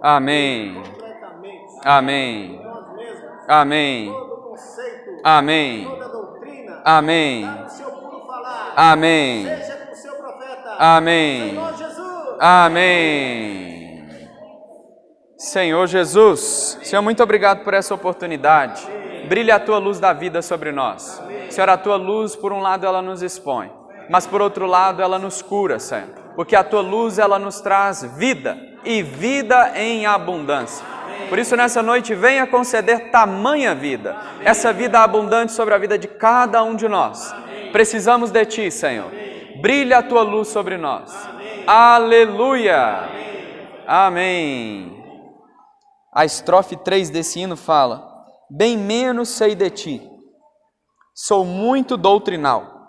Amém. Amém. Amém. Amém. Amém. Amém. Amém. Amém. Senhor Jesus, Senhor, muito obrigado por essa oportunidade. Brilha a tua luz da vida sobre nós. Senhor, a tua luz, por um lado, ela nos expõe, mas por outro lado, ela nos cura, Senhor. Porque a tua luz, ela nos traz vida e vida em abundância. Por isso, nessa noite, venha conceder tamanha vida, essa vida abundante sobre a vida de cada um de nós. Precisamos de ti, Senhor. Brilha a tua luz sobre nós. Aleluia. Amém. A estrofe 3 desse hino fala: bem menos sei de ti, sou muito doutrinal,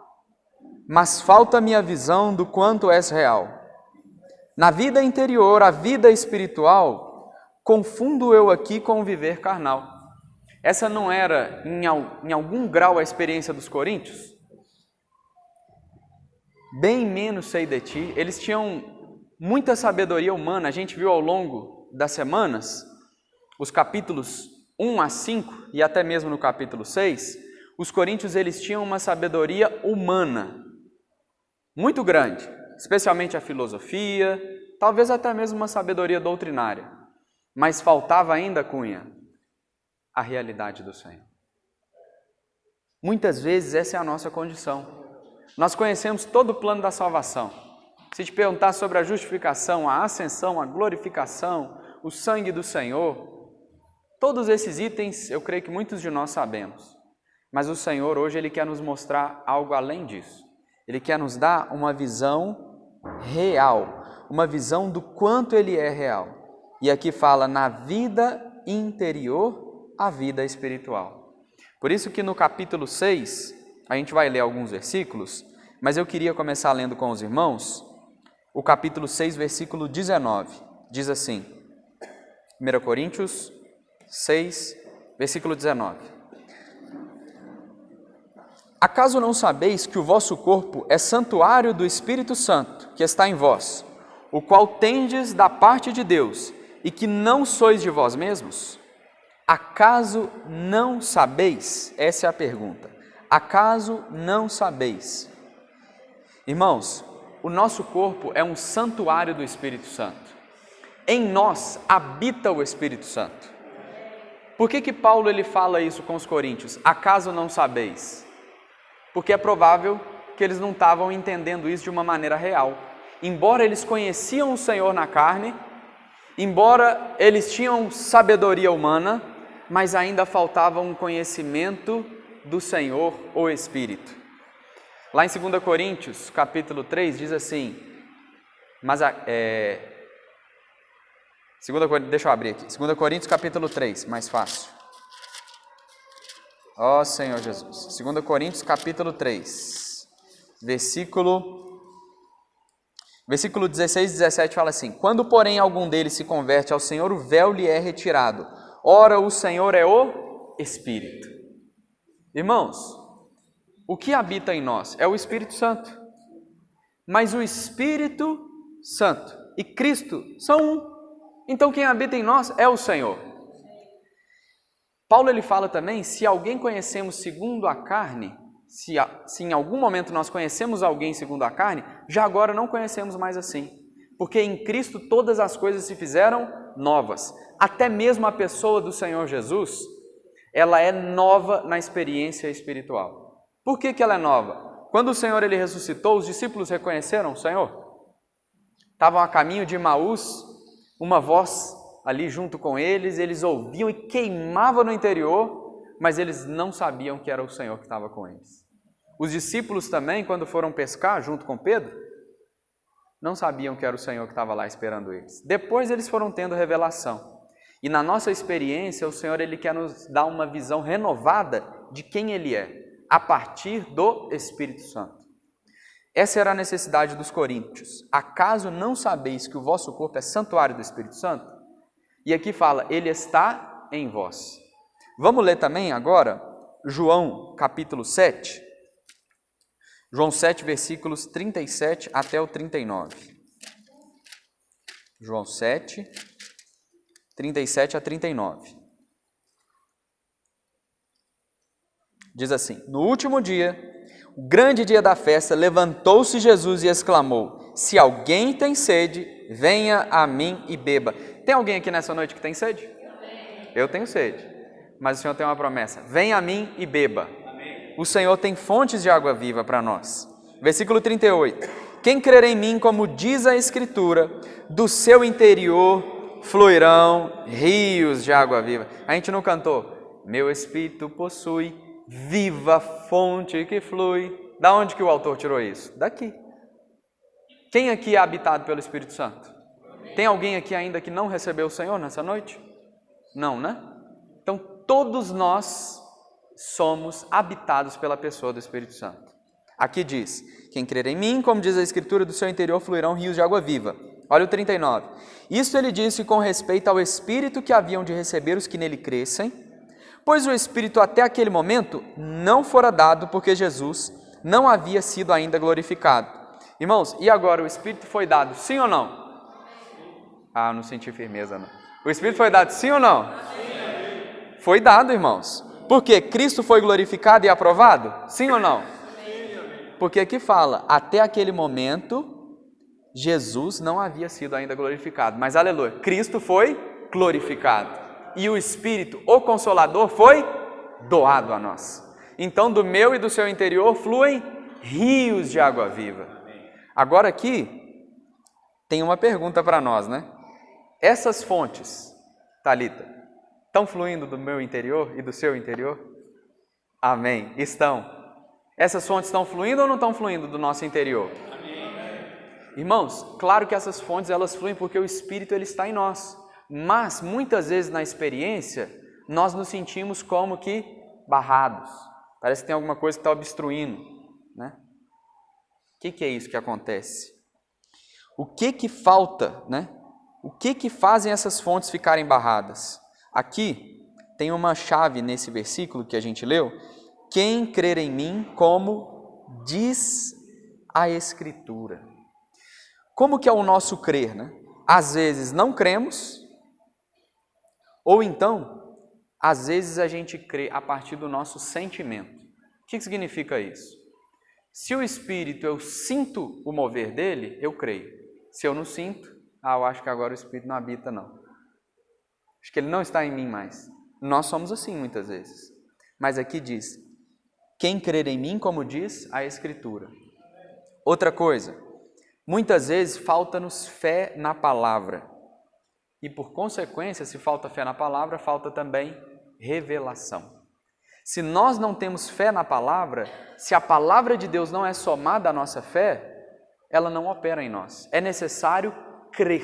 mas falta-me a visão do quanto és real. Na vida interior, a vida espiritual, confundo eu aqui com o viver carnal. Essa não era, em algum grau, a experiência dos coríntios? Bem menos sei de ti. Eles tinham muita sabedoria humana. A gente viu ao longo das semanas, os capítulos 1 a 5 e até mesmo no capítulo 6, os coríntios eles tinham uma sabedoria humana muito grande, especialmente a filosofia, talvez até mesmo uma sabedoria doutrinária. Mas faltava ainda, Cunha, a realidade do Senhor. Muitas vezes essa é a nossa condição. Nós conhecemos todo o plano da salvação. Se te perguntar sobre a justificação, a ascensão, a glorificação, o sangue do Senhor, todos esses itens eu creio que muitos de nós sabemos. Mas o Senhor hoje Ele quer nos mostrar algo além disso. Ele quer nos dar uma visão real, uma visão do quanto Ele é real. E aqui fala na vida interior, a vida espiritual. Por isso que no capítulo 6, a gente vai ler alguns versículos, mas eu queria começar lendo com os irmãos o capítulo 6, versículo 19. Diz assim, 1 Coríntios 6, versículo 19. Acaso não sabeis que o vosso corpo é santuário do Espírito Santo, que está em vós, o qual tendes da parte de Deus, e que não sois de vós mesmos? Acaso não sabeis? Essa é a pergunta. Acaso não sabeis? Irmãos, o nosso corpo é um santuário do Espírito Santo. Em nós habita o Espírito Santo. Por que Paulo ele fala isso com os coríntios? Acaso não sabeis? Porque é provável que eles não estavam entendendo isso de uma maneira real. Embora eles conheciam o Senhor na carne, embora eles tinham sabedoria humana, mas ainda faltava um conhecimento do Senhor, o Espírito. Lá em 2 Coríntios, capítulo 3, diz assim, deixa eu abrir aqui, 2 Coríntios, capítulo 3, mais fácil. Ó Senhor Jesus, 2 Coríntios, capítulo 3, versículo 16 e 17 fala assim, quando porém algum deles se converte ao Senhor, o véu lhe é retirado. Ora, o Senhor é o Espírito. Irmãos, o que habita em nós é o Espírito Santo. Mas o Espírito Santo e Cristo são um. Então quem habita em nós é o Senhor. Paulo ele fala também, se alguém conhecemos segundo a carne, se em algum momento nós conhecemos alguém segundo a carne, já agora não conhecemos mais assim. Porque em Cristo todas as coisas se fizeram novas. Até mesmo a pessoa do Senhor Jesus, ela é nova na experiência espiritual. Por que ela é nova? Quando o Senhor ele ressuscitou, os discípulos reconheceram o Senhor. Estavam a caminho de Emaús, uma voz ali junto com eles ouviam e queimava no interior, mas eles não sabiam que era o Senhor que estava com eles. Os discípulos também, quando foram pescar junto com Pedro, não sabiam que era o Senhor que estava lá esperando eles. Depois eles foram tendo revelação. E na nossa experiência, o Senhor ele quer nos dar uma visão renovada de quem Ele é, a partir do Espírito Santo. Essa era a necessidade dos coríntios. Acaso não sabeis que o vosso corpo é santuário do Espírito Santo? E aqui fala, Ele está em vós. Vamos ler também agora João capítulo 7. João 7, versículos 37 até o 39. João 7, 37 a 39. Diz assim: no último dia, o grande dia da festa, levantou-se Jesus e exclamou: se alguém tem sede, venha a mim e beba. Tem alguém aqui nessa noite que tem sede? Eu tenho sede, mas o Senhor tem uma promessa: venha a mim e beba. O Senhor tem fontes de água viva para nós. Versículo 38. Quem crer em mim, como diz a Escritura, do seu interior fluirão rios de água viva. A gente não cantou? Meu espírito possui viva fonte que flui. Da onde que o autor tirou isso? Daqui. Quem aqui é habitado pelo Espírito Santo? Tem alguém aqui ainda que não recebeu o Senhor nessa noite? Não, né? Então todos nós somos habitados pela pessoa do Espírito Santo. Aqui diz: quem crer em mim, como diz a Escritura, do seu interior fluirão rios de água viva. Olha o 39. Isso ele disse com respeito ao Espírito que haviam de receber os que nele crescem, pois o Espírito até aquele momento não fora dado, porque Jesus não havia sido ainda glorificado. Irmãos, e agora o Espírito foi dado, sim ou não? Ah, não senti firmeza não. O Espírito foi dado, sim ou não? Foi dado, irmãos. Porque Cristo foi glorificado e aprovado? Sim ou não? Porque aqui fala, até aquele momento, Jesus não havia sido ainda glorificado. Mas, aleluia, Cristo foi glorificado. E o Espírito, o Consolador, foi doado a nós. Então, do meu e do seu interior fluem rios de água viva. Agora aqui, tem uma pergunta para nós, né? Essas fontes, Thalita, estão fluindo do meu interior e do seu interior? Amém. Estão. Essas fontes estão fluindo ou não estão fluindo do nosso interior? Amém. Irmãos, claro que essas fontes elas fluem porque o Espírito ele está em nós. Mas muitas vezes na experiência nós nos sentimos como que barrados. Parece que tem alguma coisa que está obstruindo, né? O que é isso que acontece? O que falta, né? O que fazem essas fontes ficarem barradas? Aqui tem uma chave nesse versículo que a gente leu. Quem crer em mim, como diz a Escritura. Como que é o nosso crer, né? Às vezes não cremos, ou então, às vezes a gente crê a partir do nosso sentimento. O que significa isso? Se o Espírito, eu sinto o mover dele, eu creio. Se eu não sinto, eu acho que agora o Espírito não habita não. Acho que ele não está em mim mais. Nós somos assim muitas vezes. Mas aqui diz, quem crer em mim, como diz a Escritura. Outra coisa, muitas vezes falta-nos fé na palavra. E por consequência, se falta fé na palavra, falta também revelação. Se nós não temos fé na palavra, se a palavra de Deus não é somada à nossa fé, ela não opera em nós. É necessário crer,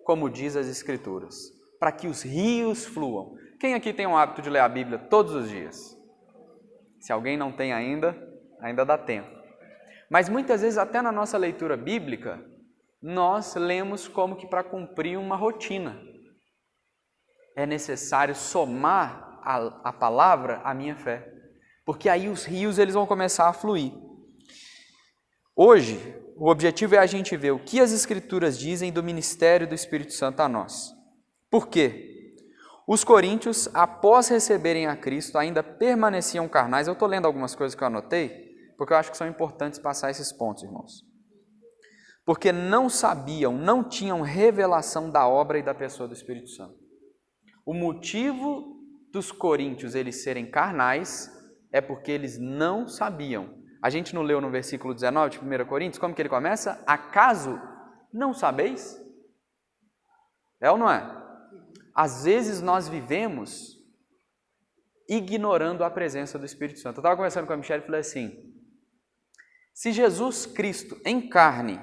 como diz as Escrituras, para que os rios fluam. Quem aqui tem o hábito de ler a Bíblia todos os dias? Se alguém não tem ainda dá tempo. Mas muitas vezes, até na nossa leitura bíblica, nós lemos como que para cumprir uma rotina. É necessário somar a palavra à minha fé, porque aí os rios eles vão começar a fluir. Hoje, o objetivo é a gente ver o que as Escrituras dizem do ministério do Espírito Santo a nós. Por quê? Os coríntios, após receberem a Cristo, ainda permaneciam carnais. Eu estou lendo algumas coisas que eu anotei, porque eu acho que são importantes passar esses pontos, irmãos. Porque não sabiam, não tinham revelação da obra e da pessoa do Espírito Santo. O motivo dos coríntios eles serem carnais é porque eles não sabiam. A gente não leu no versículo 19 de 1 Coríntios, como que ele começa? Acaso não sabeis? É ou não é? Às vezes nós vivemos ignorando a presença do Espírito Santo. Eu estava conversando com a Michelle e falei assim, se Jesus Cristo em carne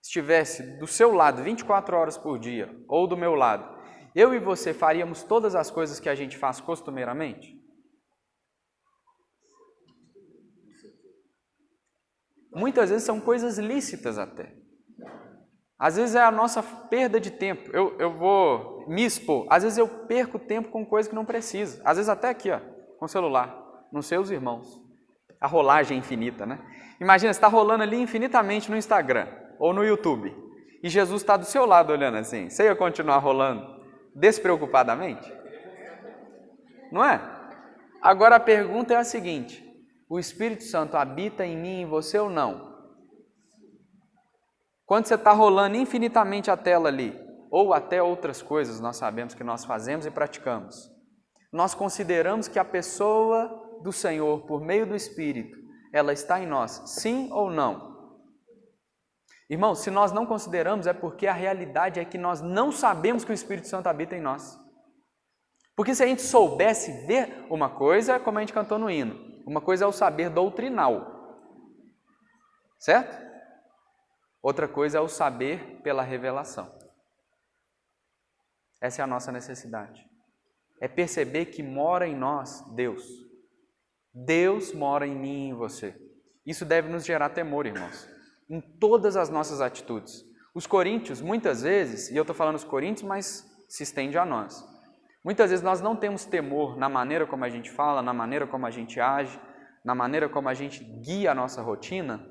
estivesse do seu lado 24 horas por dia, ou do meu lado, eu e você faríamos todas as coisas que a gente faz costumeiramente? Muitas vezes são coisas lícitas até. Às vezes é a nossa perda de tempo. Eu vou me expor. Às vezes eu perco tempo com coisa que não precisa. Às vezes até aqui, ó, com o celular. Não sei os irmãos. A rolagem é infinita, né? Imagina, você está rolando ali infinitamente no Instagram ou no YouTube. E Jesus está do seu lado olhando assim. Você ia continuar rolando despreocupadamente? Não é? Agora a pergunta é a seguinte: o Espírito Santo habita em mim e em você ou não? Quando você está rolando infinitamente a tela ali, ou até outras coisas nós sabemos que nós fazemos e praticamos, nós consideramos que a pessoa do Senhor, por meio do Espírito, ela está em nós, sim ou não? Irmãos, se nós não consideramos é porque a realidade é que nós não sabemos que o Espírito Santo habita em nós. Porque se a gente soubesse ver uma coisa, como a gente cantou no hino, uma coisa é o saber doutrinal, certo? Outra coisa é o saber pela revelação. Essa é a nossa necessidade. É perceber que mora em nós Deus. Deus mora em mim e em você. Isso deve nos gerar temor, irmãos, em todas as nossas atitudes. Os coríntios, muitas vezes, e eu estou falando os coríntios, mas se estende a nós. Muitas vezes nós não temos temor na maneira como a gente fala, na maneira como a gente age, na maneira como a gente guia a nossa rotina,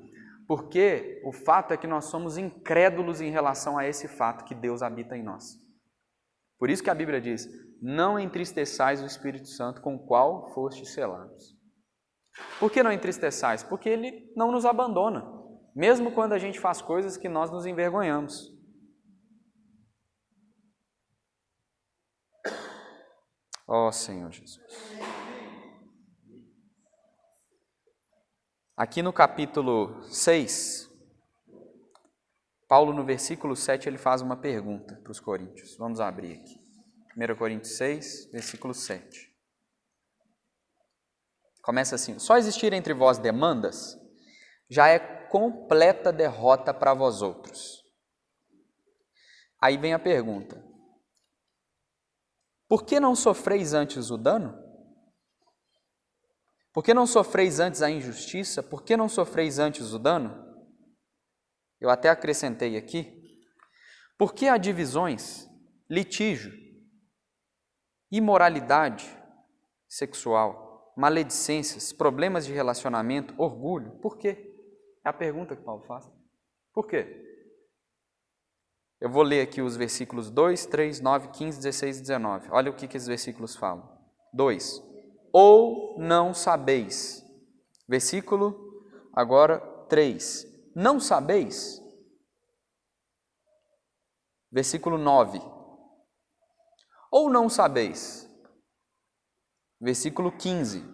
porque o fato é que nós somos incrédulos em relação a esse fato que Deus habita em nós. Por isso que a Bíblia diz: não entristeçais o Espírito Santo com o qual fostes selados. Por que não entristeçais? Porque Ele não nos abandona, mesmo quando a gente faz coisas que nós nos envergonhamos. Ó Senhor Jesus. Aqui no capítulo 6, Paulo no versículo 7 ele faz uma pergunta para os coríntios. Vamos abrir aqui. 1 Coríntios 6, versículo 7. Começa assim: só existir entre vós demandas, já é completa derrota para vós outros. Aí vem a pergunta: por que não sofreis antes o dano? Por que não sofreis antes a injustiça? Por que não sofreis antes o dano? Eu até acrescentei aqui: por que há divisões, litígio, imoralidade sexual, maledicências, problemas de relacionamento, orgulho? Por quê? É a pergunta que Paulo faz. Por quê? Eu vou ler aqui os versículos 2, 3, 9, 15, 16 e 19. Olha o que esses versículos falam. 2. Ou não sabeis. Versículo agora 3. Não sabeis? Versículo 9. Ou não sabeis? Versículo 15.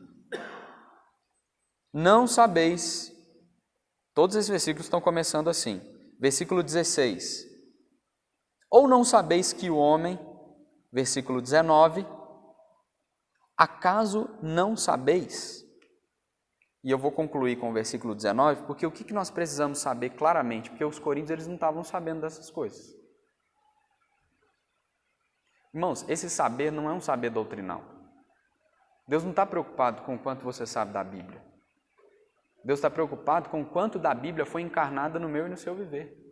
Não sabeis. Todos esses versículos estão começando assim. Versículo 16. Ou não sabeis que o homem, versículo 19, acaso não sabeis? E eu vou concluir com o versículo 19, porque o que nós precisamos saber claramente? Porque os coríntios eles não estavam sabendo dessas coisas. Irmãos, esse saber não é um saber doutrinal. Deus não está preocupado com o quanto você sabe da Bíblia. Deus está preocupado com o quanto da Bíblia foi encarnada no meu e no seu viver.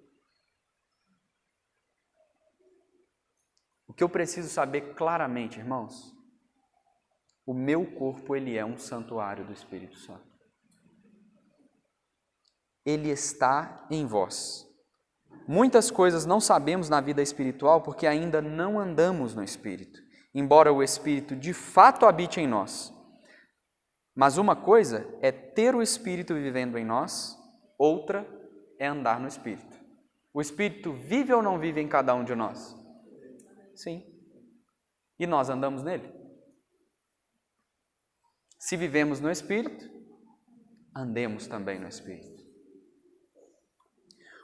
O que eu preciso saber claramente, irmãos, o meu corpo ele é um santuário do Espírito Santo. Ele está em vós. Muitas coisas não sabemos na vida espiritual porque ainda não andamos no Espírito, embora o Espírito de fato habite em nós. Mas uma coisa é ter o Espírito vivendo em nós, outra é andar no Espírito. O Espírito vive ou não vive em cada um de nós? Sim. E nós andamos nele? Se vivemos no Espírito, andemos também no Espírito.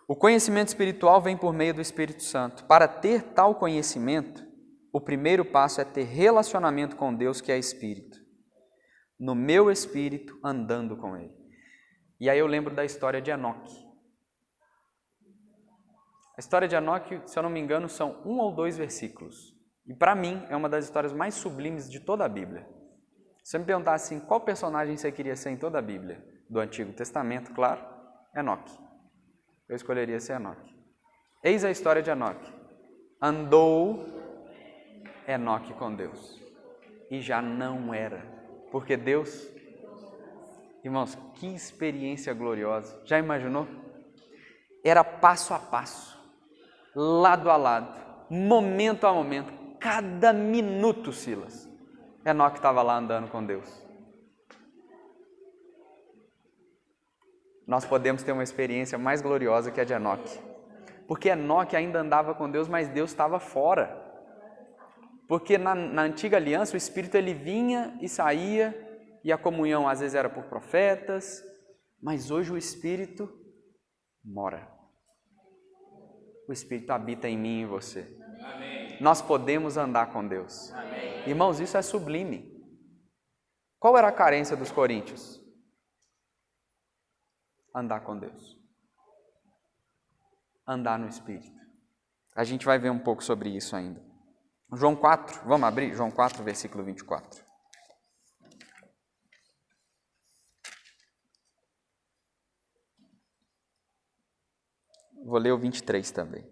O conhecimento espiritual vem por meio do Espírito Santo. Para ter tal conhecimento, o primeiro passo é ter relacionamento com Deus, que é Espírito. No meu espírito, andando com Ele. E aí eu lembro da história de Enoque. A história de Enoque, se eu não me engano, são 1 ou 2 versículos. E para mim, é uma das histórias mais sublimes de toda a Bíblia. Se você me perguntar assim, qual personagem você queria ser em toda a Bíblia? Do Antigo Testamento, claro, Enoque. Eu escolheria ser Enoque. Eis a história de Enoque. Andou Enoque com Deus. E já não era. Porque Deus... Irmãos, que experiência gloriosa. Já imaginou? Era passo a passo. Lado a lado. Momento a momento. cada minuto, Silas, Enoque estava lá andando com Deus. Nós podemos ter uma experiência mais gloriosa que a de Enoque. Porque Enoque ainda andava com Deus, mas Deus estava fora. Porque na antiga aliança o Espírito ele vinha e saía, e a comunhão às vezes era por profetas, mas hoje o Espírito mora. O Espírito habita em mim e em você. Amém. Nós podemos andar com Deus. Amém. Irmãos, isso é sublime. Qual era a carência dos coríntios? Andar com Deus. Andar no Espírito. A gente vai ver um pouco sobre isso ainda. João 4, vamos abrir? João 4, versículo 24. Vou ler o 23 também.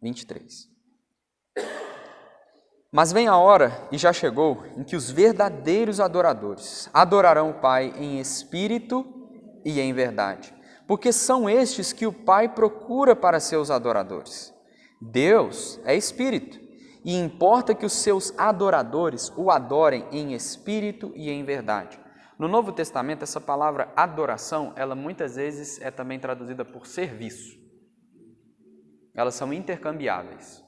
23. Mas vem a hora, e já chegou, em que os verdadeiros adoradores adorarão o Pai em espírito e em verdade, porque são estes que o Pai procura para seus adoradores. Deus é espírito, e importa que os seus adoradores o adorem em espírito e em verdade. No Novo Testamento, essa palavra adoração, ela muitas vezes é também traduzida por serviço. Elas são intercambiáveis.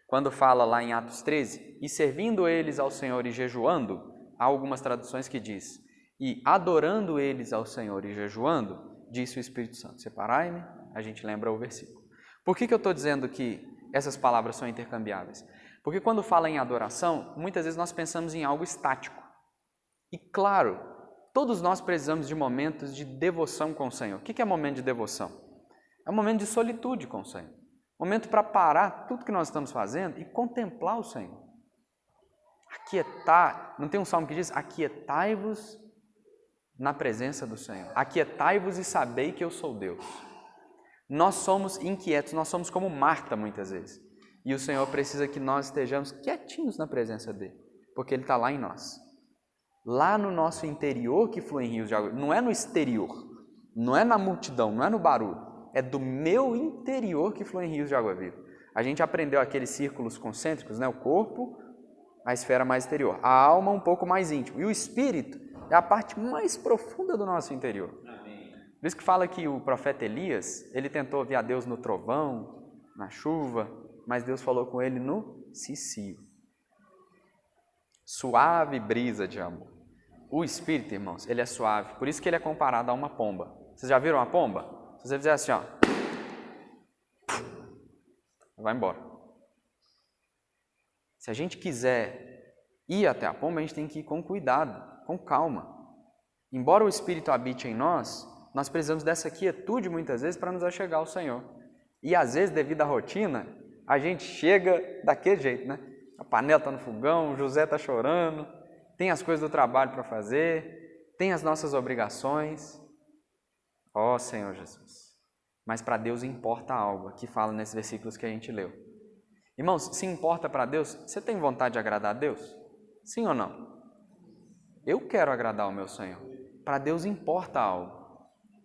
Quando fala lá em Atos 13, e servindo eles ao Senhor e jejuando, há algumas traduções que diz, e adorando eles ao Senhor e jejuando, disse o Espírito Santo, separai-me, a gente lembra o versículo. Por que eu estou dizendo que essas palavras são intercambiáveis? Porque quando fala em adoração, muitas vezes nós pensamos em algo estático. E claro, todos nós precisamos de momentos de devoção com o Senhor. O que é momento de devoção? É um momento de solitude com o Senhor. Momento para parar tudo que nós estamos fazendo e contemplar o Senhor. Aquietar, não tem um salmo que diz, aquietai-vos na presença do Senhor. Aquietai-vos e sabei que eu sou Deus. Nós somos inquietos, nós somos como Marta muitas vezes. E o Senhor precisa que nós estejamos quietinhos na presença dEle, porque Ele está lá em nós. Lá no nosso interior que fluem rios de água, não é no exterior, não é na multidão, não é no barulho. É do meu interior que fluem rios de água viva. A gente aprendeu aqueles círculos concêntricos, né? O corpo, a esfera mais exterior. A alma, um pouco mais íntimo. E o espírito é a parte mais profunda do nosso interior. Amém. Por isso que fala que o profeta Elias, ele tentou ouvir a Deus no trovão, na chuva, mas Deus falou com ele no cicio. Suave brisa de amor. O espírito, irmãos, ele é suave. Por isso que ele é comparado a uma pomba. Vocês já viram uma pomba? Se você fizer assim, ó, vai embora. Se a gente quiser ir até a pomba, a gente tem que ir com cuidado, com calma. Embora o Espírito habite em nós, nós precisamos dessa quietude muitas vezes para nos achegar ao Senhor. E às vezes, devido à rotina, a gente chega daquele jeito, né? A panela está no fogão, o José está chorando, tem as coisas do trabalho para fazer, tem as nossas obrigações. Ó Senhor Jesus, mas para Deus importa algo, que fala nesses versículos que a gente leu. Irmãos, se importa para Deus, você tem vontade de agradar a Deus? Sim ou não? Eu quero agradar o meu Senhor. Para Deus importa algo,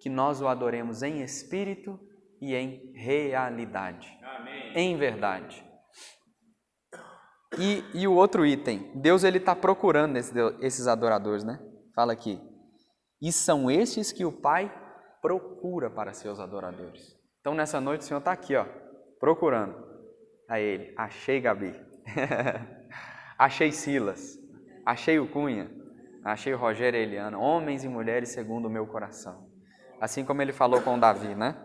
que nós o adoremos em espírito e em realidade. Amém. Em verdade. E o outro item, Deus ele está procurando esses adoradores, né? Fala aqui, e são estes que o Pai procura para seus adoradores. Então, nessa noite, o Senhor está aqui, ó, procurando. A Ele, achei Gabi, achei Silas, achei o Cunha, achei o Rogério e a Eliana, homens e mulheres segundo o meu coração. Assim como Ele falou com Davi, né?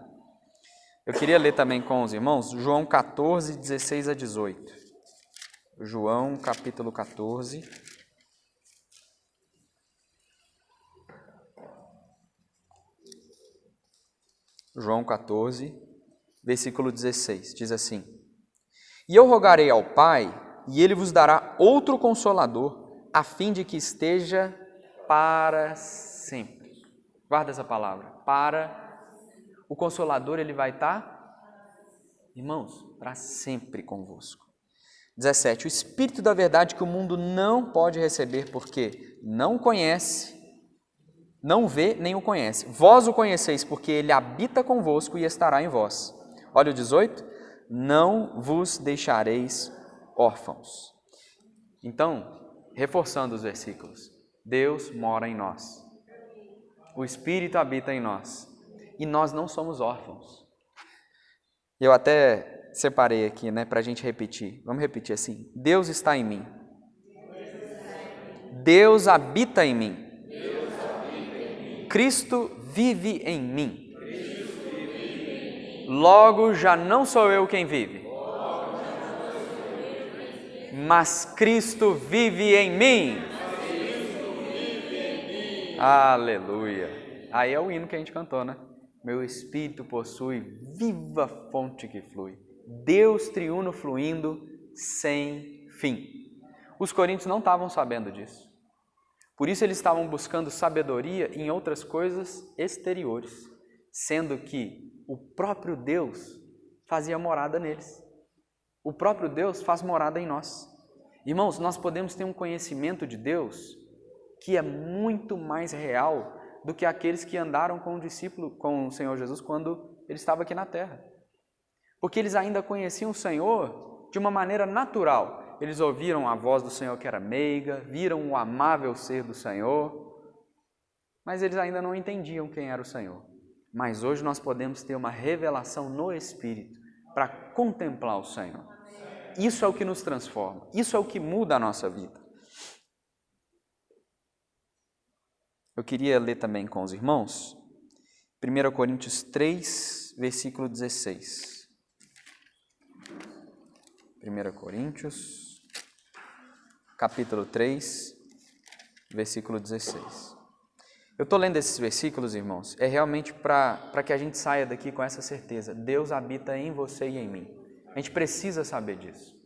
Eu queria ler também com os irmãos, João 14, 16 a 18. João, capítulo 14. João 14, versículo 16, diz assim: E eu rogarei ao Pai, e Ele vos dará outro Consolador, a fim de que esteja para sempre. Guarda essa palavra, para. O Consolador, Ele vai estar, irmãos, para sempre convosco. 17, o Espírito da verdade que o mundo não pode receber, porque não conhece, não vê nem o conhece. Vós o conheceis, porque Ele habita convosco e estará em vós. Olha o 18. não vos deixareis órfãos. Então, reforçando os versículos, Deus mora em nós, o Espírito habita em nós, e nós não somos órfãos. Eu até separei aqui, para a gente repetir. Vamos repetir assim: Deus está em mim. Deus habita em mim. Cristo vive em mim. Logo já não sou eu quem vive, mas Cristo vive em mim. Aleluia. Aí é o hino que a gente cantou, né? Meu espírito possui viva fonte que flui. Deus triuno fluindo sem fim. Os coríntios não estavam sabendo disso. Por isso eles estavam buscando sabedoria em outras coisas exteriores, sendo que o próprio Deus fazia morada neles. O próprio Deus faz morada em nós. Irmãos, nós podemos ter um conhecimento de Deus que é muito mais real do que aqueles que andaram com o discípulo, com o Senhor Jesus, quando ele estava aqui na terra. Porque eles ainda conheciam o Senhor de uma maneira natural. Eles ouviram a voz do Senhor que era meiga, viram o amável ser do Senhor, mas eles ainda não entendiam quem era o Senhor. Mas hoje nós podemos ter uma revelação no Espírito para contemplar o Senhor. Isso é o que nos transforma, isso é o que muda a nossa vida. Eu queria ler também com os irmãos 1 Coríntios 3, versículo 16. 1 Coríntios, capítulo 3, versículo 16. Eu estou lendo esses versículos, irmãos, é realmente para que a gente saia daqui com essa certeza. Deus habita em você e em mim. A gente precisa saber disso.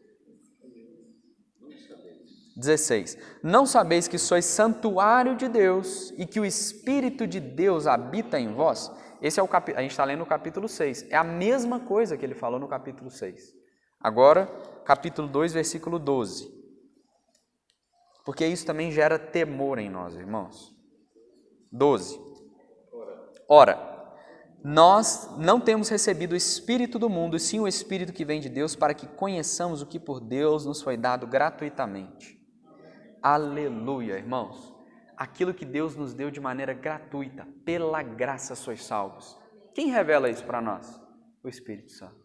16. Não sabeis que sois santuário de Deus e que o Espírito de Deus habita em vós? Esse é a gente está lendo no capítulo 6. É a mesma coisa que ele falou no capítulo 6. Agora, capítulo 2, versículo 12. Porque isso também gera temor em nós, irmãos. 12. Ora, nós não temos recebido o Espírito do mundo, e sim o Espírito que vem de Deus, para que conheçamos o que por Deus nos foi dado gratuitamente. Aleluia, irmãos. Aquilo que Deus nos deu de maneira gratuita, pela graça sois salvos. Quem revela isso para nós? O Espírito Santo.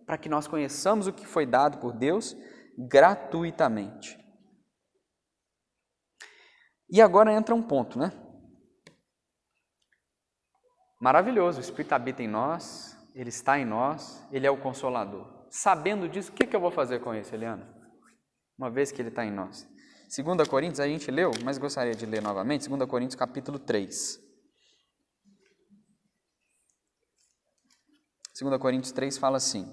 Para que nós conheçamos o que foi dado por Deus gratuitamente. E agora entra um ponto, né? Maravilhoso, o Espírito habita em nós, Ele está em nós, Ele é o Consolador. Sabendo disso, o que eu vou fazer com isso, Eliana? Uma vez que Ele está em nós. 2 Coríntios, a gente leu, mas gostaria de ler novamente, 2 Coríntios capítulo 3. 2 Coríntios 3 fala assim,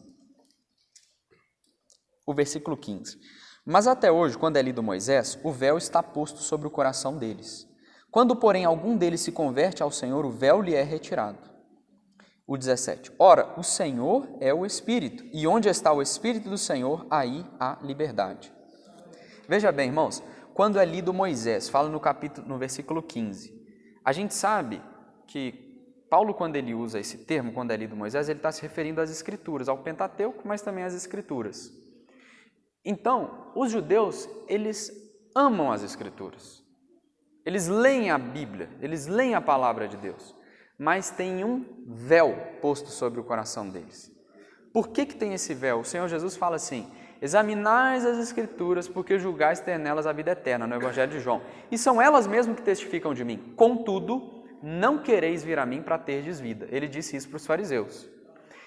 o versículo 15. Mas até hoje, quando é lido Moisés, o véu está posto sobre o coração deles. Quando, porém, algum deles se converte ao Senhor, o véu lhe é retirado. O 17. Ora, o Senhor é o Espírito, e onde está o Espírito do Senhor, aí há liberdade. Veja bem, irmãos, quando é lido Moisés, fala no versículo 15, a gente sabe que Paulo, quando ele usa esse termo, quando é lido Moisés, ele está se referindo às Escrituras, ao Pentateuco, mas também às Escrituras. Então, os judeus, eles amam as Escrituras. Eles leem a Bíblia, eles leem a palavra de Deus, mas tem um véu posto sobre o coração deles. Por que tem esse véu? O Senhor Jesus fala assim, examinais as Escrituras, porque julgais ter nelas a vida eterna, no Evangelho de João. E são elas mesmas que testificam de mim. Contudo, não quereis vir a mim para terdes vida. Ele disse isso para os fariseus.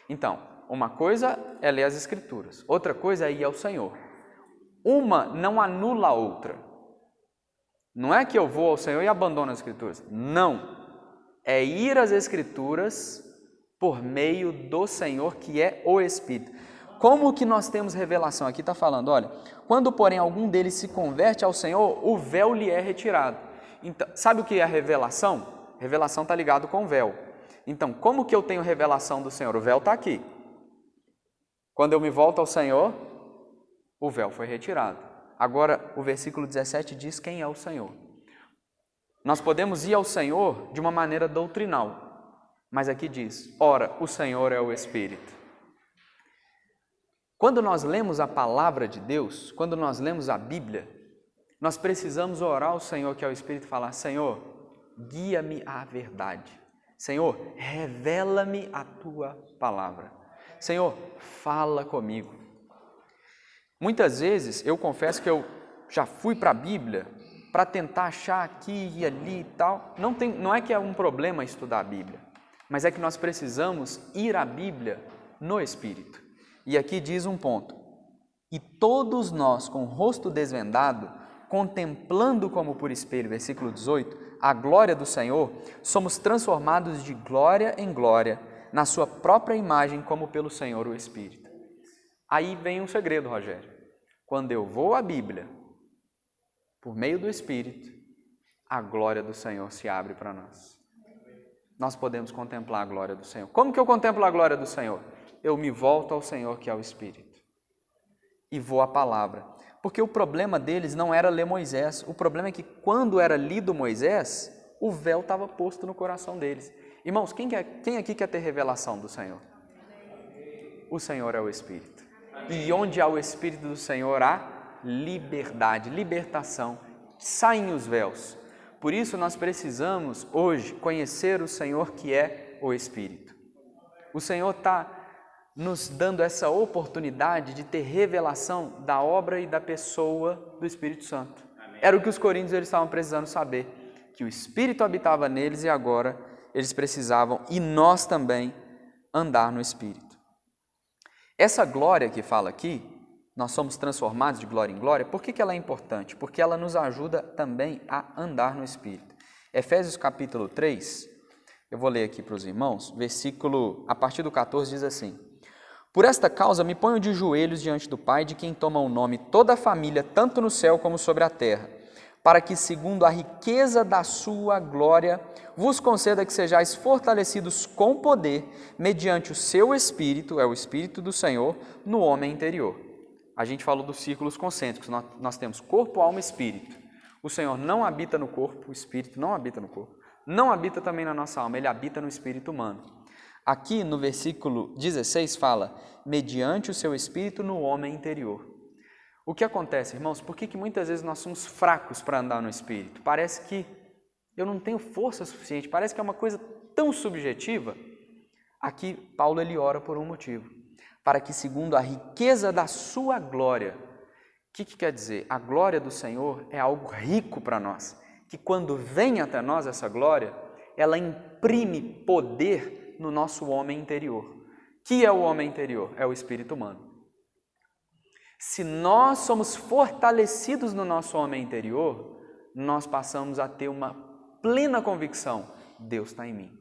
Então, uma coisa é ler as Escrituras, outra coisa é ir ao Senhor. Uma não anula a outra. Não é que eu vou ao Senhor e abandono as Escrituras. Não. É ir às Escrituras por meio do Senhor, que é o Espírito. Como que nós temos revelação? Aqui está falando, olha, quando porém algum deles se converte ao Senhor, o véu lhe é retirado. Então, sabe o que é a revelação? Revelação está ligado com o véu. Então, como que eu tenho revelação do Senhor? O véu está aqui. Quando eu me volto ao Senhor, o véu foi retirado. Agora, o versículo 17 diz quem é o Senhor. Nós podemos ir ao Senhor de uma maneira doutrinal, mas aqui diz, ora, o Senhor é o Espírito. Quando nós lemos a palavra de Deus, quando nós lemos a Bíblia, nós precisamos orar ao Senhor, que é o Espírito, e falar: Senhor, guia-me à verdade. Senhor, revela-me a Tua palavra. Senhor, fala comigo. Muitas vezes, eu confesso que eu já fui para a Bíblia para tentar achar aqui e ali e tal. Não é que é um problema estudar a Bíblia, mas é que nós precisamos ir à Bíblia no Espírito. E aqui diz um ponto: e todos nós, com o rosto desvendado, contemplando como por espelho, versículo 18, a glória do Senhor, somos transformados de glória em glória, na sua própria imagem, como pelo Senhor o Espírito. Aí vem um segredo, Rogério. Quando eu vou à Bíblia, por meio do Espírito, a glória do Senhor se abre para nós. Nós podemos contemplar a glória do Senhor. Como que eu contemplo a glória do Senhor? Eu me volto ao Senhor, que é o Espírito, e vou à palavra. Porque o problema deles não era ler Moisés. O problema é que quando era lido Moisés, o véu estava posto no coração deles. Irmãos, quem aqui quer ter revelação do Senhor? O Senhor é o Espírito. E onde há o Espírito do Senhor, há liberdade, libertação. Saem os véus. Por isso nós precisamos hoje conhecer o Senhor, que é o Espírito. O Senhor está nos dando essa oportunidade de ter revelação da obra e da pessoa do Espírito Santo. Amém. Era o que os coríntios eles estavam precisando saber, que o Espírito habitava neles e agora eles precisavam, e nós também, andar no Espírito. Essa glória que fala aqui, nós somos transformados de glória em glória, por que ela é importante? Porque ela nos ajuda também a andar no Espírito. Efésios capítulo 3, eu vou ler aqui para os irmãos, versículo, a partir do 14 diz assim: por esta causa me ponho de joelhos diante do Pai, de quem toma o nome toda a família, tanto no céu como sobre a terra, para que, segundo a riqueza da sua glória, vos conceda que sejais fortalecidos com poder, mediante o seu Espírito, é o Espírito do Senhor, no homem interior. A gente falou dos círculos concêntricos, nós temos corpo, alma e espírito. O Senhor não habita no corpo, o Espírito não habita no corpo, não habita também na nossa alma, Ele habita no espírito humano. Aqui no versículo 16 fala, mediante o seu Espírito no homem interior. O que acontece, irmãos? Por que muitas vezes nós somos fracos para andar no Espírito? Parece que eu não tenho força suficiente, parece que é uma coisa tão subjetiva. Aqui Paulo ele ora por um motivo, para que segundo a riqueza da sua glória. O que quer dizer? A glória do Senhor é algo rico para nós, que quando vem até nós essa glória, ela imprime poder no nosso homem interior. Que é o homem interior? É o espírito humano. Se nós somos fortalecidos no nosso homem interior, nós passamos a ter uma plena convicção: Deus está em mim.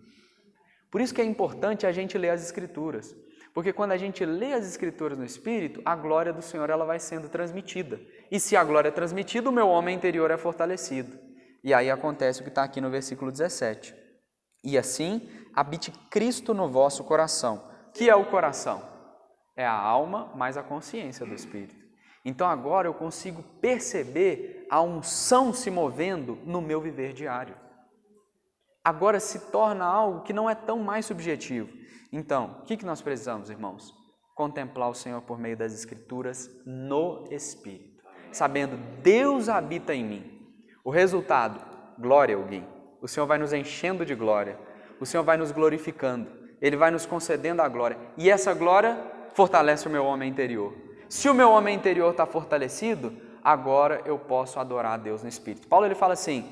Por isso que é importante a gente ler as Escrituras, porque quando a gente lê as Escrituras no Espírito, a glória do Senhor ela vai sendo transmitida. E se a glória é transmitida, o meu homem interior é fortalecido. E aí acontece o que está aqui no versículo 17. E assim, habite Cristo no vosso coração. Que é o coração? É a alma mais a consciência do Espírito. Então agora eu consigo perceber a unção se movendo no meu viver diário. Agora se torna algo que não é tão mais subjetivo. Então, o que nós precisamos, irmãos? Contemplar o Senhor por meio das Escrituras no Espírito. Sabendo, Deus habita em mim. O resultado, glória alguém. O Senhor vai nos enchendo de glória, o Senhor vai nos glorificando, Ele vai nos concedendo a glória. E essa glória fortalece o meu homem interior. Se o meu homem interior está fortalecido, agora eu posso adorar a Deus no Espírito. Paulo ele fala assim,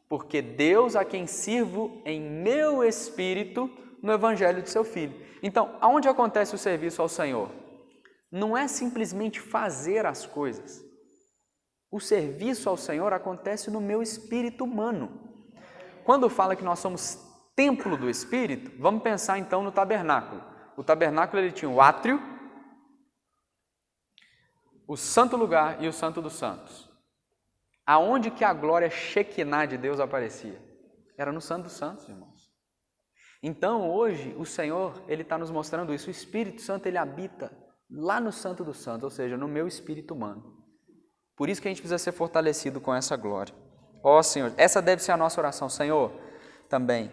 porque Deus a quem sirvo em meu Espírito no Evangelho de seu Filho. Então, aonde acontece o serviço ao Senhor? Não é simplesmente fazer as coisas. O serviço ao Senhor acontece no meu espírito humano. Quando fala que nós somos templo do Espírito, vamos pensar então no tabernáculo. O tabernáculo ele tinha o átrio, o santo lugar e o santo dos santos. Aonde que a glória Shekinah de Deus aparecia? Era no santo dos santos, irmãos. Então hoje o Senhor ele está nos mostrando isso. O Espírito Santo ele habita lá no santo dos santos, ou seja, no meu espírito humano. Por isso que a gente precisa ser fortalecido com essa glória. Ó Senhor, essa deve ser a nossa oração. Senhor, também,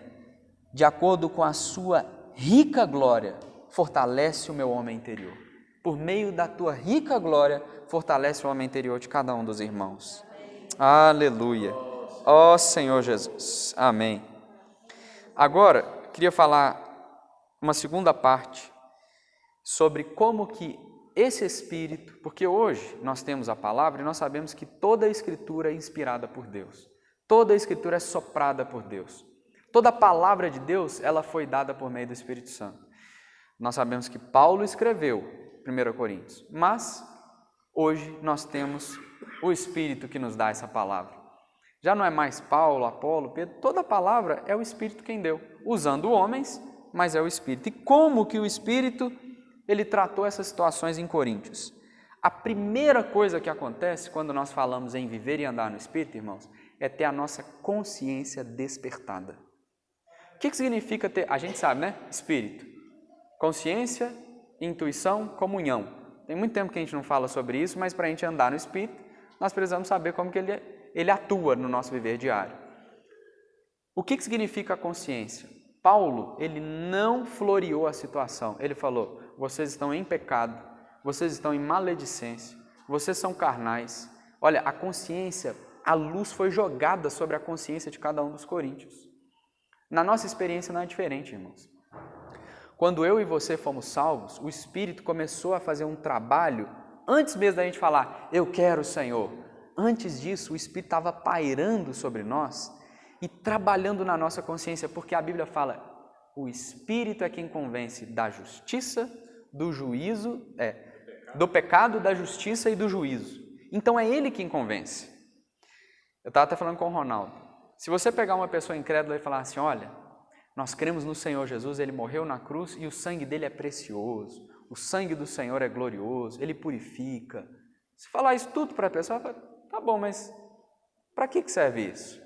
de acordo com a sua rica glória, fortalece o meu homem interior. por meio da tua rica glória, fortalece o homem interior de cada um dos irmãos. Aleluia. Ó Senhor Jesus. Amém. Agora, queria falar uma segunda parte sobre como que esse Espírito, porque hoje nós temos a palavra e nós sabemos que toda a Escritura é inspirada por Deus. Toda a Escritura é soprada por Deus. Toda a palavra de Deus, ela foi dada por meio do Espírito Santo. Nós sabemos que Paulo escreveu 1 Coríntios, mas hoje nós temos o Espírito que nos dá essa palavra. Já não é mais Paulo, Apolo, Pedro, toda a palavra é o Espírito quem deu, usando homens, mas é o Espírito. E como que o Espírito, ele tratou essas situações em Coríntios? A primeira coisa que acontece quando nós falamos em viver e andar no Espírito, irmãos, é ter a nossa consciência despertada. O que significa ter? A gente sabe, né? Espírito. Consciência, intuição, comunhão. Tem muito tempo que a gente não fala sobre isso, mas para a gente andar no Espírito, nós precisamos saber como que ele atua no nosso viver diário. O que significa a consciência? Paulo, ele não floreou a situação. Ele falou, vocês estão em pecado, vocês estão em maledicência, vocês são carnais. Olha, a consciência, a luz foi jogada sobre a consciência de cada um dos coríntios. Na nossa experiência não é diferente, irmãos. Quando eu e você fomos salvos, o Espírito começou a fazer um trabalho, antes mesmo da gente falar, eu quero o Senhor. Antes disso, o Espírito estava pairando sobre nós e trabalhando na nossa consciência, porque a Bíblia fala, o Espírito é quem convence da justiça, do juízo, do pecado, da justiça e do juízo. Então é Ele quem convence. Eu estava até falando com o Ronaldo. Se você pegar uma pessoa incrédula e falar assim, olha, nós cremos no Senhor Jesus, Ele morreu na cruz e o sangue dele é precioso, o sangue do Senhor é glorioso, Ele purifica. Se falar isso tudo para a pessoa, ela fala, tá bom, mas para que serve isso?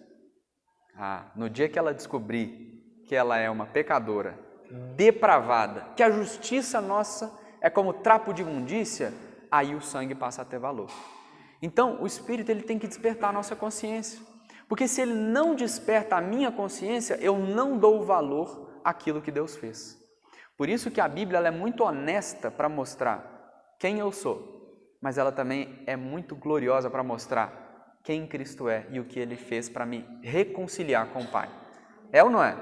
No dia que ela descobrir que ela é uma pecadora, depravada, que a justiça nossa é como trapo de imundícia, aí o sangue passa a ter valor. Então, o Espírito ele tem que despertar a nossa consciência. Porque se ele não desperta a minha consciência, eu não dou valor àquilo que Deus fez. Por isso que a Bíblia ela é muito honesta para mostrar quem eu sou, mas ela também é muito gloriosa para mostrar quem Cristo é e o que Ele fez para me reconciliar com o Pai. É ou não é?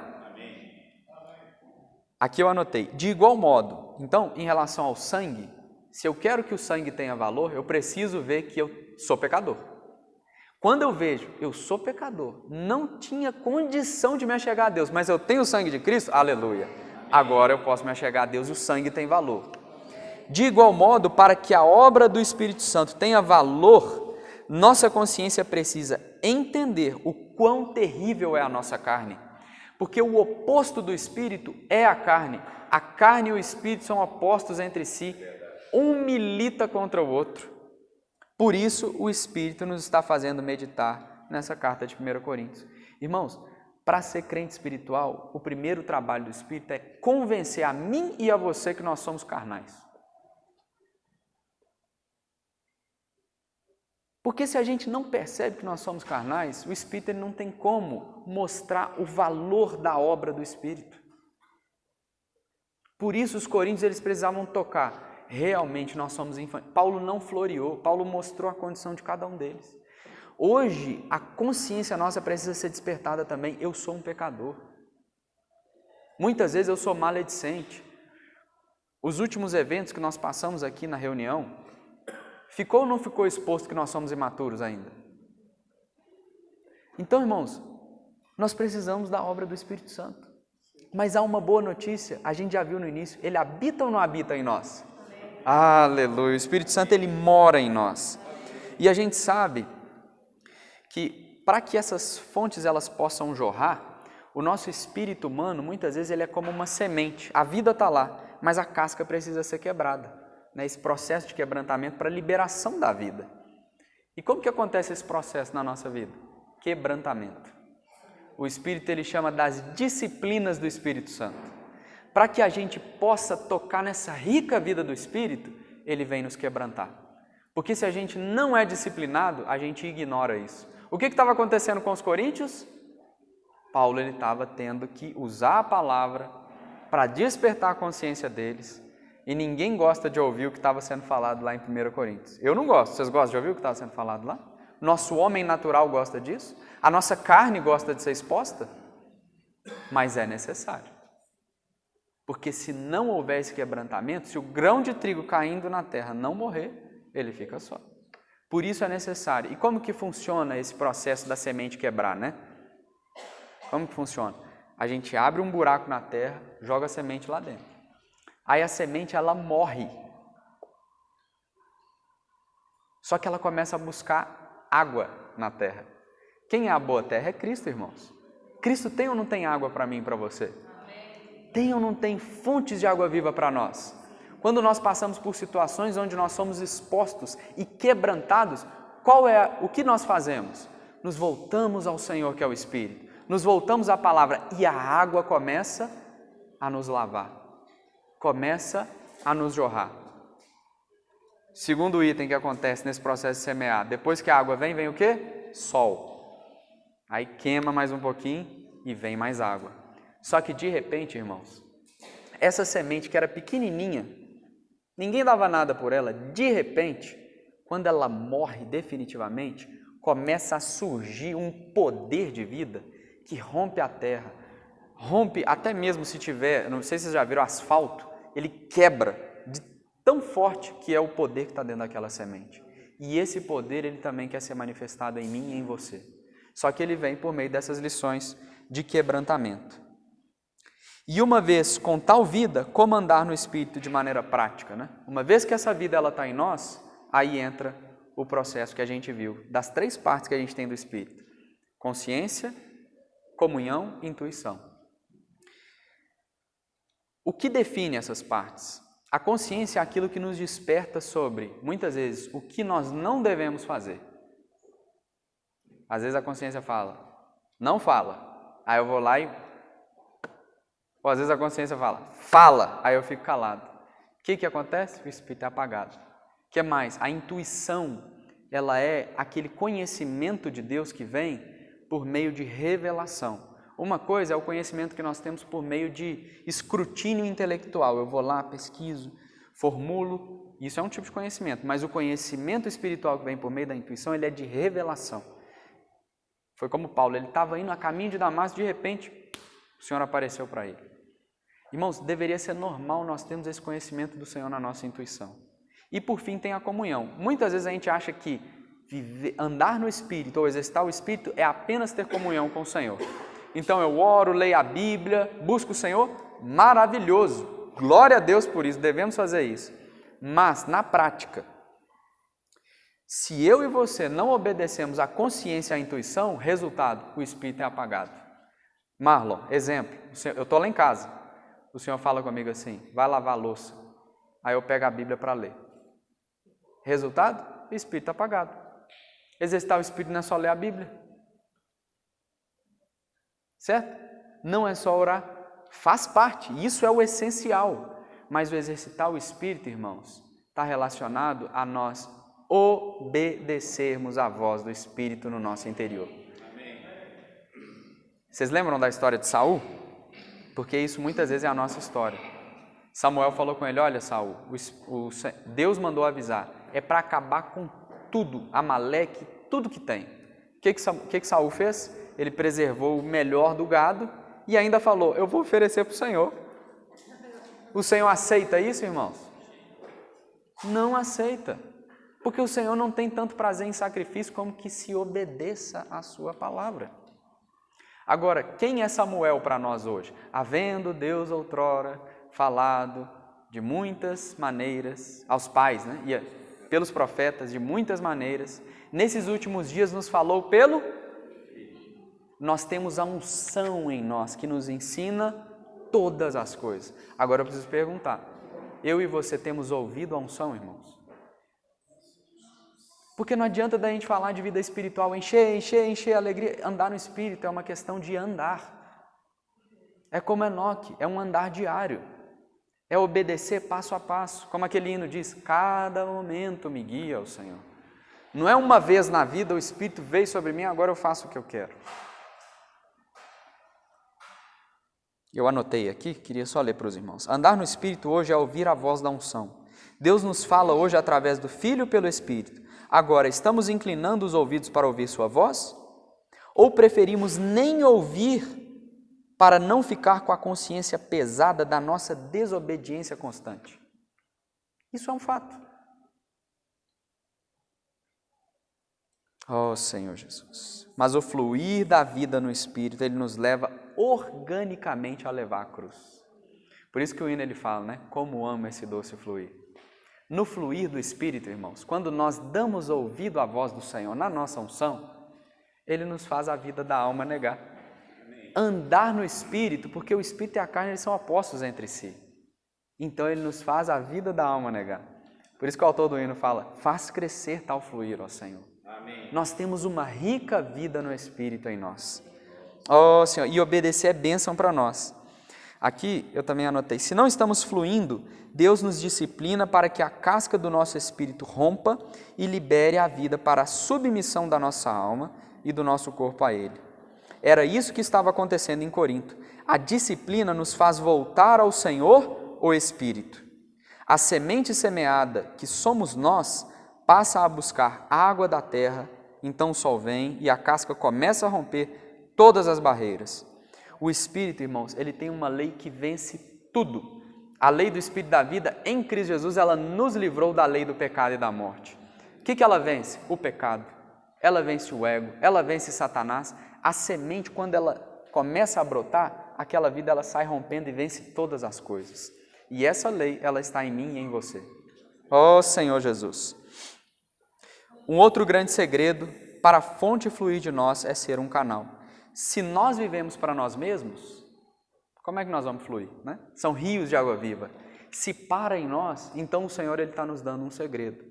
Aqui eu anotei, de igual modo, então, em relação ao sangue, se eu quero que o sangue tenha valor, eu preciso ver que eu sou pecador. Quando eu vejo, eu sou pecador, não tinha condição de me achegar a Deus, mas eu tenho o sangue de Cristo, aleluia, agora eu posso me achegar a Deus e o sangue tem valor. De igual modo, para que a obra do Espírito Santo tenha valor, nossa consciência precisa entender o quão terrível é a nossa carne, porque o oposto do Espírito é a carne e o Espírito são opostos entre si, um milita contra o outro. Por isso, o Espírito nos está fazendo meditar nessa carta de 1 Coríntios. Irmãos, para ser crente espiritual, o primeiro trabalho do Espírito é convencer a mim e a você que nós somos carnais. Porque se a gente não percebe que nós somos carnais, o Espírito ele não tem como mostrar o valor da obra do Espírito. Por isso, os coríntios eles precisavam tocar. Realmente nós somos infantes. Paulo não floreou, Paulo mostrou a condição de cada um deles. Hoje, a consciência nossa precisa ser despertada também. Eu sou um pecador. Muitas vezes eu sou maledicente. Os últimos eventos que nós passamos aqui na reunião, ficou ou não ficou exposto que nós somos imaturos ainda? Então, irmãos, nós precisamos da obra do Espírito Santo. Mas há uma boa notícia, a gente já viu no início, ele habita ou não habita em nós? Aleluia, o Espírito Santo ele mora em nós. E a gente sabe que para que essas fontes elas possam jorrar, o nosso espírito humano muitas vezes ele é como uma semente. A vida está lá, mas a casca precisa ser quebrada. Esse processo de quebrantamento para a liberação da vida. E como que acontece esse processo na nossa vida? Quebrantamento. O Espírito ele chama das disciplinas do Espírito Santo. Para que a gente possa tocar nessa rica vida do Espírito, ele vem nos quebrantar. Porque se a gente não é disciplinado, a gente ignora isso. O que estava acontecendo com os coríntios? Paulo ele estava tendo que usar a palavra para despertar a consciência deles E ninguém gosta de ouvir o que estava sendo falado lá em 1 Coríntios. Eu não gosto. Vocês gostam de ouvir o que estava sendo falado lá? Nosso homem natural gosta disso? A nossa carne gosta de ser exposta? Mas é necessário. Porque se não houver esse quebrantamento, se o grão de trigo caindo na terra não morrer, ele fica só. Por isso é necessário. E como que funciona esse processo da semente quebrar, né? Como que funciona? A gente abre um buraco na terra, joga a semente lá dentro. Aí a semente, ela morre. Só que ela começa a buscar água na terra. Quem é a boa terra? É Cristo, irmãos. Cristo tem ou não tem água para mim e para você? Tem ou não tem fontes de água viva para nós? Quando nós passamos por situações onde nós somos expostos e quebrantados, o que nós fazemos? Nos voltamos ao Senhor, que é o Espírito. Nos voltamos à palavra e a água começa a nos lavar. Começa a nos jorrar. Segundo item que acontece nesse processo de semear, depois que a água vem, vem o quê? Sol. Aí queima mais um pouquinho e vem mais água. Só que de repente, irmãos, essa semente que era pequenininha, ninguém dava nada por ela, de repente, quando ela morre definitivamente, começa a surgir um poder de vida que rompe a terra, rompe até mesmo se tiver, não sei se vocês já viram asfalto, ele quebra de tão forte que é o poder que está dentro daquela semente. E esse poder ele também quer ser manifestado em mim e em você. Só que ele vem por meio dessas lições de quebrantamento. E uma vez com tal vida, como andar no Espírito de maneira prática, né? Uma vez que essa vida está em nós, aí entra o processo que a gente viu, das 3 partes que a gente tem do Espírito. Consciência, comunhão e intuição. O que define essas partes? A consciência é aquilo que nos desperta sobre, muitas vezes, o que nós não devemos fazer. Às vezes a consciência fala, não fala. Aí eu vou lá e... Ou às vezes a consciência fala. Aí eu fico calado. O que acontece? O Espírito é apagado. O que mais? A intuição, ela é aquele conhecimento de Deus que vem por meio de revelação. Uma coisa é o conhecimento que nós temos por meio de escrutínio intelectual. Eu vou lá, pesquiso, formulo, isso é um tipo de conhecimento. Mas o conhecimento espiritual que vem por meio da intuição, ele é de revelação. Foi como Paulo, ele estava indo a caminho de Damasco, de repente, o Senhor apareceu para ele. Irmãos, deveria ser normal nós termos esse conhecimento do Senhor na nossa intuição. E por fim tem a comunhão. Muitas vezes a gente acha que andar no Espírito ou exercitar o Espírito é apenas ter comunhão com o Senhor. Então eu oro, leio a Bíblia, busco o Senhor, maravilhoso, glória a Deus por isso, devemos fazer isso. Mas na prática, se eu e você não obedecemos à consciência e à intuição, resultado, o Espírito é apagado. Marlon, exemplo, eu estou lá em casa, o Senhor fala comigo assim, vai lavar a louça, aí eu pego a Bíblia para ler. Resultado, o Espírito está apagado. Exercitar o Espírito não é só ler a Bíblia. Certo? Não é só orar, faz parte, isso é o essencial. Mas o exercitar o Espírito, irmãos, está relacionado a nós obedecermos à voz do Espírito no nosso interior. Vocês lembram da história de Saul? Porque isso muitas vezes é a nossa história. Samuel falou com ele, olha Saul, Deus mandou avisar, é para acabar com tudo, Amaleque, tudo que tem. O que Saul fez? Ele preservou o melhor do gado e ainda falou, eu vou oferecer para o Senhor. O Senhor aceita isso, irmãos? Não aceita, porque o Senhor não tem tanto prazer em sacrifício como que se obedeça à sua palavra. Agora, quem é Samuel para nós hoje? Havendo Deus outrora falado de muitas maneiras, aos pais, né? E pelos profetas de muitas maneiras, nesses últimos dias nos falou pelo... Nós temos a unção em nós que nos ensina todas as coisas. Agora eu preciso perguntar, eu e você temos ouvido a unção, irmãos? Porque não adianta da gente falar de vida espiritual, encher alegria. Andar no Espírito é uma questão de andar. É como Enoque, é um andar diário. É obedecer passo a passo. Como aquele hino diz, cada momento me guia o Senhor. Não é uma vez na vida o Espírito veio sobre mim, agora eu faço o que eu quero. Eu anotei aqui, queria só ler para os irmãos. Andar no Espírito hoje é ouvir a voz da unção. Deus nos fala hoje através do Filho pelo Espírito. Agora, estamos inclinando os ouvidos para ouvir sua voz? Ou preferimos nem ouvir para não ficar com a consciência pesada da nossa desobediência constante? Isso é um fato. Oh, Senhor Jesus. Mas o fluir da vida no Espírito, ele nos leva organicamente a levar a cruz. Por isso que o hino ele fala, né? Como amo esse doce fluir. No fluir do Espírito, irmãos, quando nós damos ouvido à voz do Senhor na nossa unção, ele nos faz a vida da alma negar. Andar no Espírito, porque o Espírito e a carne eles são opostos entre si. Então ele nos faz a vida da alma negar. Por isso que o autor do hino fala, faz crescer tal fluir, ó Senhor. Amém. Nós temos uma rica vida no Espírito em nós. Ó Senhor, e obedecer é bênção para nós. Aqui eu também anotei, se não estamos fluindo, Deus nos disciplina para que a casca do nosso espírito rompa e libere a vida para a submissão da nossa alma e do nosso corpo a Ele. Era isso que estava acontecendo em Corinto. A disciplina nos faz voltar ao Senhor, o Espírito. A semente semeada, que somos nós, passa a buscar água da terra, então o sol vem e a casca começa a romper todas as barreiras. O Espírito, irmãos, ele tem uma lei que vence tudo. A lei do Espírito da vida em Cristo Jesus, ela nos livrou da lei do pecado e da morte. O que ela vence? O pecado. Ela vence o ego, ela vence Satanás. A semente, quando ela começa a brotar, aquela vida ela sai rompendo e vence todas as coisas. E essa lei, ela está em mim e em você. Ó Senhor Jesus! Um outro grande segredo para a fonte fluir de nós é ser um canal. Se nós vivemos para nós mesmos, como é que nós vamos fluir, né? São rios de água viva. Se para em nós, então o Senhor está nos dando um segredo.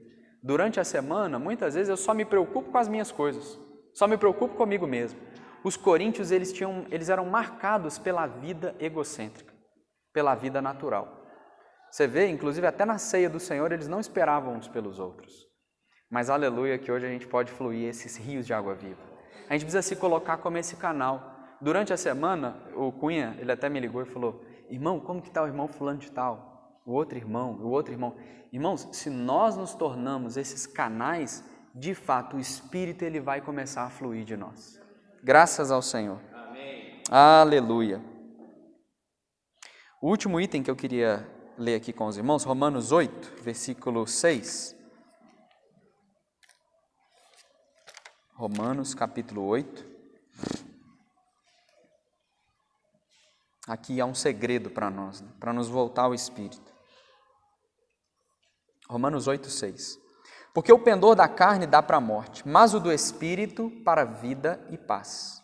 Durante a semana, muitas vezes eu só me preocupo com as minhas coisas, só me preocupo comigo mesmo. Os coríntios, eles eram marcados pela vida egocêntrica, pela vida natural. Você vê, inclusive até na ceia do Senhor, eles não esperavam uns pelos outros. Mas aleluia que hoje a gente pode fluir esses rios de água viva. A gente precisa se colocar como esse canal. Durante a semana, o Cunha, ele até me ligou e falou, irmão, como que está o irmão fulano de tal? O outro irmão. Irmãos, se nós nos tornamos esses canais, de fato o Espírito ele vai começar a fluir de nós. Graças ao Senhor. Amém. Aleluia. O último item que eu queria ler aqui com os irmãos, Romanos 8, versículo 6. Romanos capítulo 8. Aqui há um segredo para nós, né? Para nos voltar ao Espírito. Romanos 8, 6. Porque o pendor da carne dá para a morte, mas o do Espírito para a vida e paz.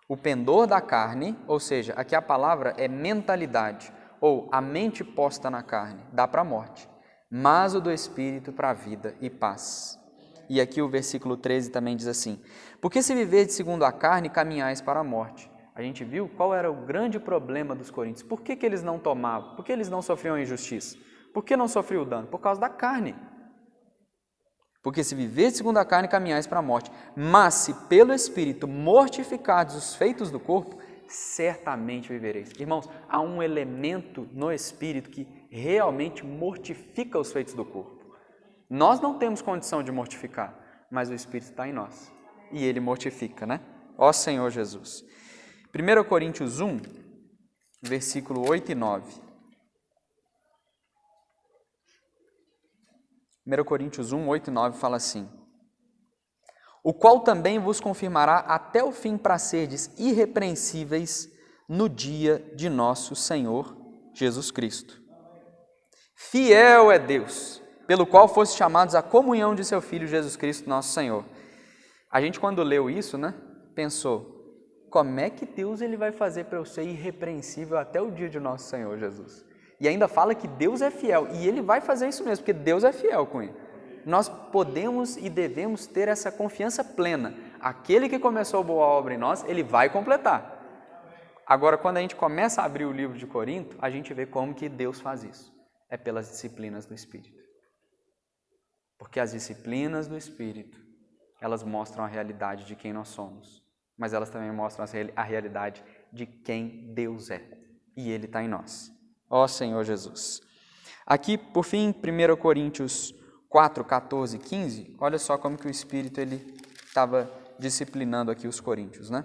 O pendor da carne, ou seja, aqui a palavra é mentalidade, ou a mente posta na carne, dá para a morte, mas o do Espírito para a vida e paz. E aqui o versículo 13 também diz assim, porque se viverdes segundo a carne, caminhais para a morte. A gente viu qual era o grande problema dos coríntios. Por que eles não tomavam? Por que eles não sofriam injustiça? Por que não sofriam o dano? Por causa da carne. Porque se viverdes segundo a carne, caminhais para a morte. Mas se pelo Espírito mortificardes os feitos do corpo, certamente vivereis. Irmãos, há um elemento no Espírito que realmente mortifica os feitos do corpo. Nós não temos condição de mortificar, mas o Espírito está em nós. E ele mortifica, né? Ó Senhor Jesus. 1 Coríntios 1, versículo 8 e 9. 1 Coríntios 1, 8 e 9 fala assim, o qual também vos confirmará até o fim para serdes irrepreensíveis no dia de nosso Senhor Jesus Cristo. Fiel é Deus, pelo qual fostes chamados à comunhão de seu Filho Jesus Cristo, nosso Senhor. A gente quando leu isso, né, pensou, como é que Deus ele vai fazer para eu ser irrepreensível até o dia de nosso Senhor Jesus? E ainda fala que Deus é fiel, e Ele vai fazer isso mesmo, porque Deus é fiel com Ele. Nós podemos e devemos ter essa confiança plena. Aquele que começou a boa obra em nós, Ele vai completar. Agora, quando a gente começa a abrir o livro de Corinto, a gente vê como que Deus faz isso. É pelas disciplinas do Espírito. Porque as disciplinas do Espírito, elas mostram a realidade de quem nós somos, mas elas também mostram a realidade de quem Deus é. e Ele está em nós. Ó Senhor Jesus. Aqui, por fim, 1 Coríntios 4, 14 e 15, olha só como que o Espírito ele estava disciplinando aqui os coríntios, né?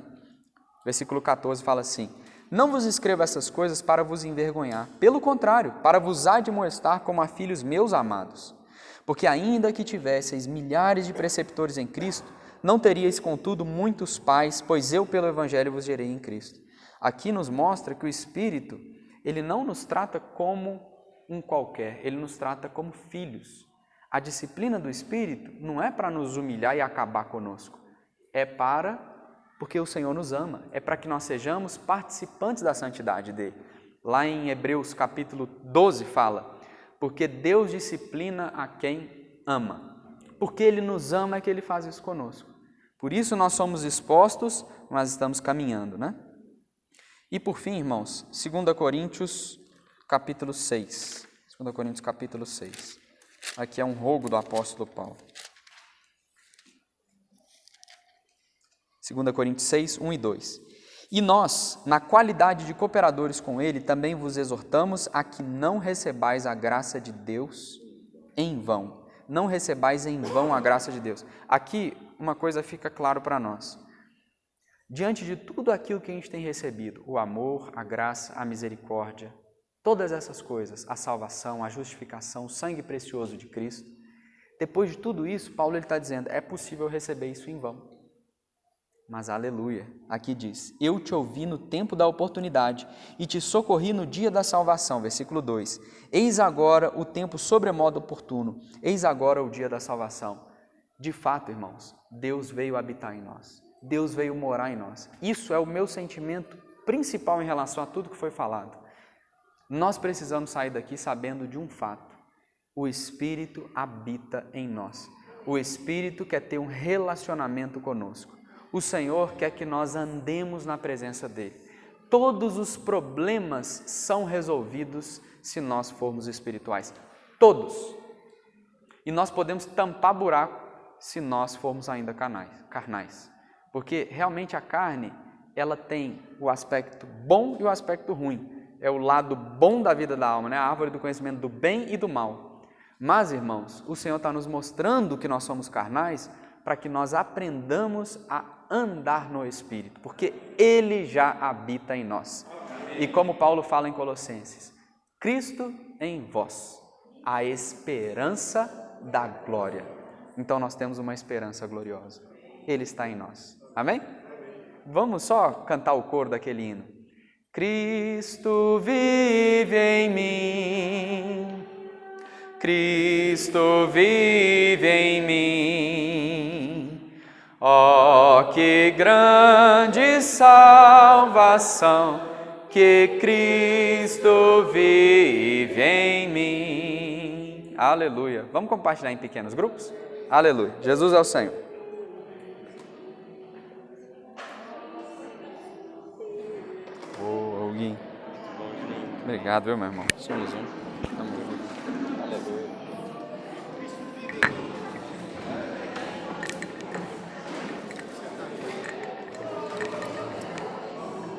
Versículo 14 fala assim: não vos escrevo essas coisas para vos envergonhar, pelo contrário, para vos admoestar como a filhos meus amados. Porque ainda que tivesseis milhares de preceptores em Cristo, não teríeis, contudo, muitos pais, pois eu pelo Evangelho vos gerei em Cristo. Aqui nos mostra que o Espírito, ele não nos trata como um qualquer, ele nos trata como filhos. A disciplina do Espírito não é para nos humilhar e acabar conosco, porque o Senhor nos ama, é para que nós sejamos participantes da santidade dele. Lá em Hebreus capítulo 12 fala: porque Deus disciplina a quem ama. Porque Ele nos ama é que Ele faz isso conosco. Por isso nós somos expostos, mas estamos caminhando, né? E por fim, irmãos, 2 Coríntios capítulo 6. 2 Coríntios capítulo 6. Aqui é um rogo do apóstolo Paulo. 2 Coríntios 6, 1 e 2. E nós, na qualidade de cooperadores com ele, também vos exortamos a que não recebais a graça de Deus em vão. Não recebais em vão a graça de Deus. Aqui uma coisa fica claro para nós. Diante de tudo aquilo que a gente tem recebido, o amor, a graça, a misericórdia, todas essas coisas, a salvação, a justificação, o sangue precioso de Cristo, depois de tudo isso, Paulo está dizendo, é possível receber isso em vão. Mas aleluia, aqui diz, eu te ouvi no tempo da oportunidade e te socorri no dia da salvação, versículo 2. Eis agora o tempo sobremodo oportuno, eis agora o dia da salvação. De fato, irmãos, Deus veio habitar em nós, Deus veio morar em nós. Isso é o meu sentimento principal em relação a tudo que foi falado. Nós precisamos sair daqui sabendo de um fato, o Espírito habita em nós, o Espírito quer ter um relacionamento conosco. O Senhor quer que nós andemos na presença dEle. Todos os problemas são resolvidos se nós formos espirituais. Todos. E nós podemos tampar buraco se nós formos ainda carnais. Porque realmente a carne, ela tem o aspecto bom e o aspecto ruim. É o lado bom da vida da alma, né? A árvore do conhecimento do bem e do mal. Mas, irmãos, o Senhor está nos mostrando que nós somos carnais para que nós aprendamos a andar no Espírito, porque Ele já habita em nós. E como Paulo fala em Colossenses, Cristo em vós, a esperança da glória. Então nós temos uma esperança gloriosa. Ele está em nós. Amém? Vamos só cantar o coro daquele hino. Cristo vive em mim, Cristo vive em mim. Oh, que grande salvação, que Cristo vive em mim. Aleluia. Vamos compartilhar em pequenos grupos? Aleluia. Jesus é o Senhor. Ô, Gui. Obrigado, meu irmão. Somos um.